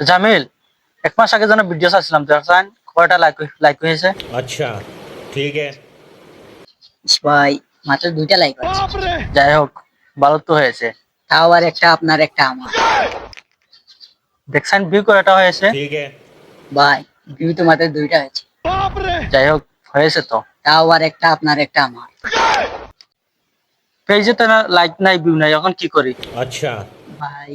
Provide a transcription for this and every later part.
জামিল, এক মাস আগে যেন ভিডিও চাইছিলাম, দেখছেন কয়টা লাইক হয়েছে? अच्छा ठीक है। ভাই মাত্র 2টা লাইক আছে। যাই হোক, ভালো তো হয়েছে। তাও আর একটা আপনার একটা আমার। দেখছেন ভিউ কয়টা হয়েছে? ठीक है। ভাই ভিউ তো মাত্র 2টা হয়েছে। যাই হোক, হয়েছে তো। তাও আর একটা আপনার একটা আমার। পেজে তো না লাইক নাই, ভিউ নাই, এখন কি করি? अच्छा ভাই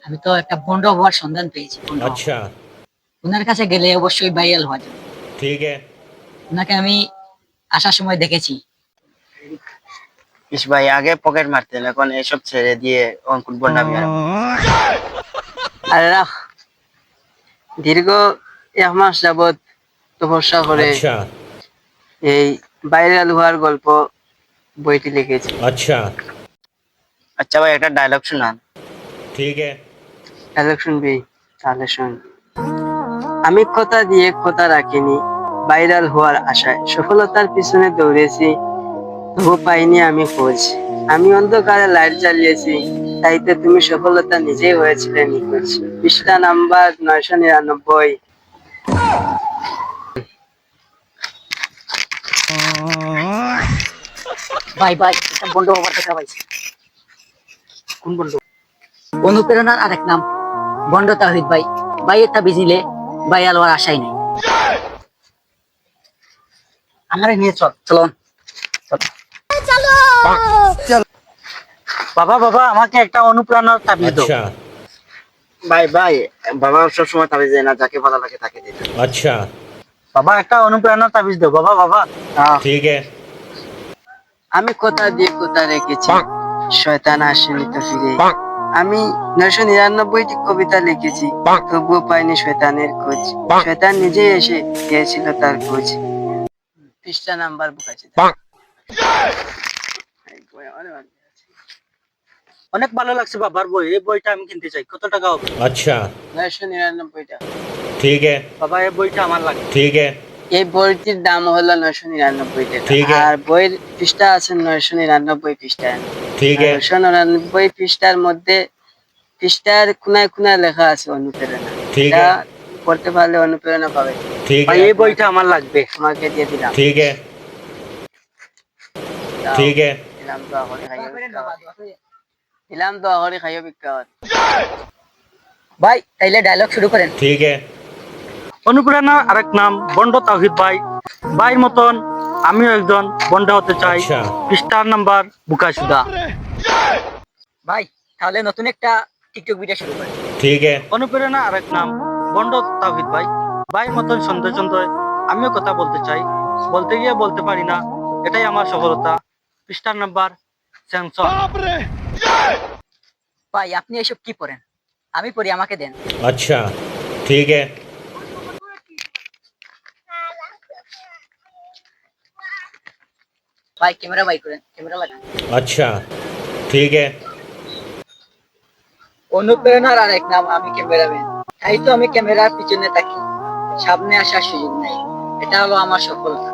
আমি তো একটা বন্ড হওয়ার সন্ধান পেয়েছি। अच्छा ওনার কাছে গেলে অবশ্যই ভাইরাল হওয়া যাবে। ठीक है। ওনাকে আমি আসার সময় দেখেছি। ইস ভাই, আগে পকেট মারতেন, এখন এসব ছেড়ে দিয়ে অঙ্কুর বন্ডামি আরে রাখ, দীর্ঘ 1 মাস যাবৎ তপস্যা করে अच्छा এই ভাইরাল হওয়ার গল্প বইটি লিখেছি। अच्छा আচ্ছা ভাই, একটা ডায়লগ শোনান। ठीक है। ডায়লগ শুনবি? তাহলে শোন। আমি কথা দিয়ে কথা রাখিনি, ভাইরাল হওয়ার আশায় সফলতার পিছনে দৌড়েছি, তবু পাইনি আমি খোঁজ। আমি অন্ধকারে লাইট জ্বালিয়েছি, তাইতে তুমি সফলতা নিজেই হয়েছিলে নিখোঁজ। পৃষ্ঠা নাম্বার 999। ভাই ভাই একটা বন্ড হওয়ার দেখা পাইছি। কোন বন্ধু? অনুপ্রেরণার আরেক নাম বন্ড তাওহীদ ভাই। ভাই এটা বিজিলে ভাইরাল হওয়ার আশাই নাই। আমারে নিয়ে চল। চলুন। বাবা বাবা, আমাকে একটা অনুপ্রেরণার তাবিজ দাও। अच्छा ভাই ভাই, বাবা সবসময় তাবিজ দেয় না, যাকে ভালো লাগে তাকে দিতে। अच्छा বাবা, একটা অনুপ্রেরণার তাবিজ দাও বাবা। বাবা ठीक है। আমি কথা দিয়ে কথা রেখেছি, শয়তান আসেনি তো ফিরে। আমি 999টি কবিতা লিখেছি, তবুও পাইনি শয়তানের খোঁজ। শয়তান নিজেই এসে দিয়েছিল তার খোঁজ। পৃষ্ঠা নাম্বার বুকাছি। অনেক ভালো লাগছে বাবার বই। এই বইটা আমি কিনতে চাই, কত টাকা হবে? अच्छा 999টা। ठीक है। বাবা, এই বইটা আমার লাগবে। ठीक है। এই বইটির দাম হলো 999 ঠিক টাকা। আছে। আর বইয়ের পৃষ্ঠা আছে 999 পৃষ্ঠা। ठीक है। 999 পৃষ্ঠার মধ্যে পৃষ্ঠার কোনায় কোনায় লেখা আছে অনুপ্রেরণা। ঠিক এটা আছে। পড়তে পারলে অনুপ্রেরণা পাবে। ठीक ভাই, है। এই বইটা আমার লাগবে। তোমাকে দিয়ে দিলাম। ठीक है। দাও। ठीक है। দিলাম তো আহরি খাইও বিক্কাওয়াত। দিলাম তো আহরি খাইও বিক্কাওয়াত। ভাই তাইলে ডায়লগ শুরু করেন। ठीक है। অনুপ্রেরণার আরেক নাম বন্ড তাওহীদ ভাই। ভাইয়ের মতন আমিও একজন বন্ড হতে চাই। আচ্ছা। পৃষ্ঠার নাম্বার বুকাসুদা। ভাই তাহলে নতুন একটা টিকটক ভিডিও শুরু করেন। ठीक है। অনুপ্রেরণা আরেক নাম বন্ড তাওহীদ ভাই। ভাইয়ের মতন সন্দেহ সন্দেহ আমিও কথা বলতে চাই, বলতে গিয়ে বলতে পারি না, এটাই আমার সফলতা। পৃষ্ঠার নাম্বার সেন্সর। ভাই আপনি এসব কি পড়েন? আমি পড়ি, আমাকে দেন। अच्छा ठीक है। ভাই ক্যামেরা বাই করেন, ক্যামেরা লাগান। अच्छा ठीक है। অনুপ্রেরণার আরেক নাম আমি ক্যামেরাম্যান। তাই তো আমি ক্যামেরার পিছনে থাকি, সামনে আসার সুযোগ নাই। এটা হলো আমার সফলতা।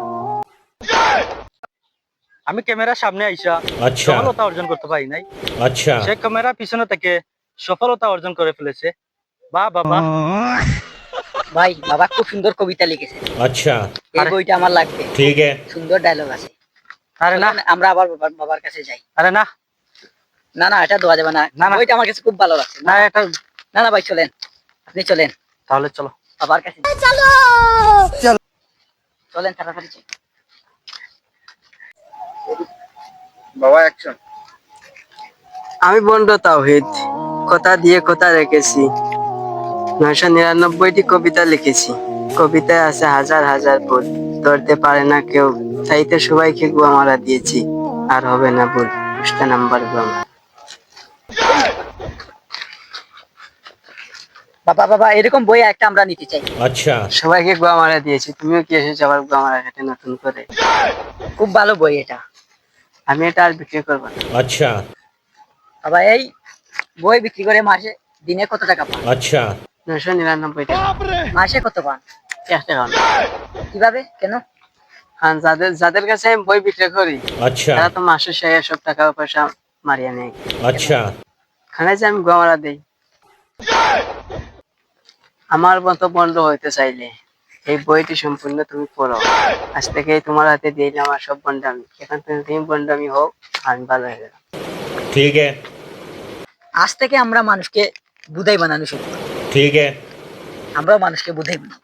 আমি ক্যামেরার সামনে আইসা আচ্ছা। সফলতা অর্জন করতে পারি নাই, अच्छा সে ক্যামেরার পিছনে থেকে সফলতা অর্জন করে ফেলেছে। বাহ বাবা। ভাই বাবা খুব সুন্দর কবিতা লিখেছে, अच्छा এই বইটা আমার লাগবে। ठीक है। সুন্দর ডায়লগ আছে। আরে না, চলুন, আমরা আবার বাবার কাছে যাই। আরে না না না, এটা দেওয়া যাবে না। না, না। বইটা আমার কাছে খুব ভালো লাগছে। না, এটা না না ভাই চলেন, আপনি চলেন তাহলে চলো। বাবার কাছে। চলেন তাড়াতাড়ি চলেন। বাবা অ্যাকশন। আমি বন্ড তাওহীদ, কথা দিয়ে কথা রেখেছি, 999টি কবিতা লিখেছি। কবিতায় আছে হাজার হাজার ভুল, ধরতে পারে না কেউ, তাইতে সবাইকে গুয়া মারা দিয়েছি, আর হবে না ভুল। পৃষ্ঠা নাম্বার গুয়া। বাবা বাবা এরকম বই একটা আমরা নিতে চাই। अच्छा সবাইকে গুয়া মারা দিয়েছি, তুমিও কি এসেছো আবার গুয়া মারা খেতে নতুন করে? খুব ভালো বই এটা। আমি এটা আর বিক্রি করবো না। अच्छा বাবা এই বই বিক্রি করে মাসে দিনে কত টাকা পান? अच्छा 999 টাকা। মাসে কত পান? এক টাকা না। কিভাবে, কেন? কারণ যাদের যাদের কাছে আমি বই বিক্রি করি अच्छा তারা তো মাসের শেষে সব টাকা পয়সা মারিয়ে নেয়। अच्छा খানে যে আমি গোমারা দেই। আমার মতো বন্ধ হইতে চাইলে এই বইটি সম্পূর্ণ তুমি পড়ো। আজ থেকে তোমার হাতে দিলাম আমার সব বন্ডামি। এখন তুমি বন্ডামি হোক, আমি ভালো হয়ে গেলাম। ठीक है আজ থেকে আমরা মানুষকে বুধাই বানানো শুরু করব। ठीक है আমরাও মানুষকে বুধাই বানাবো।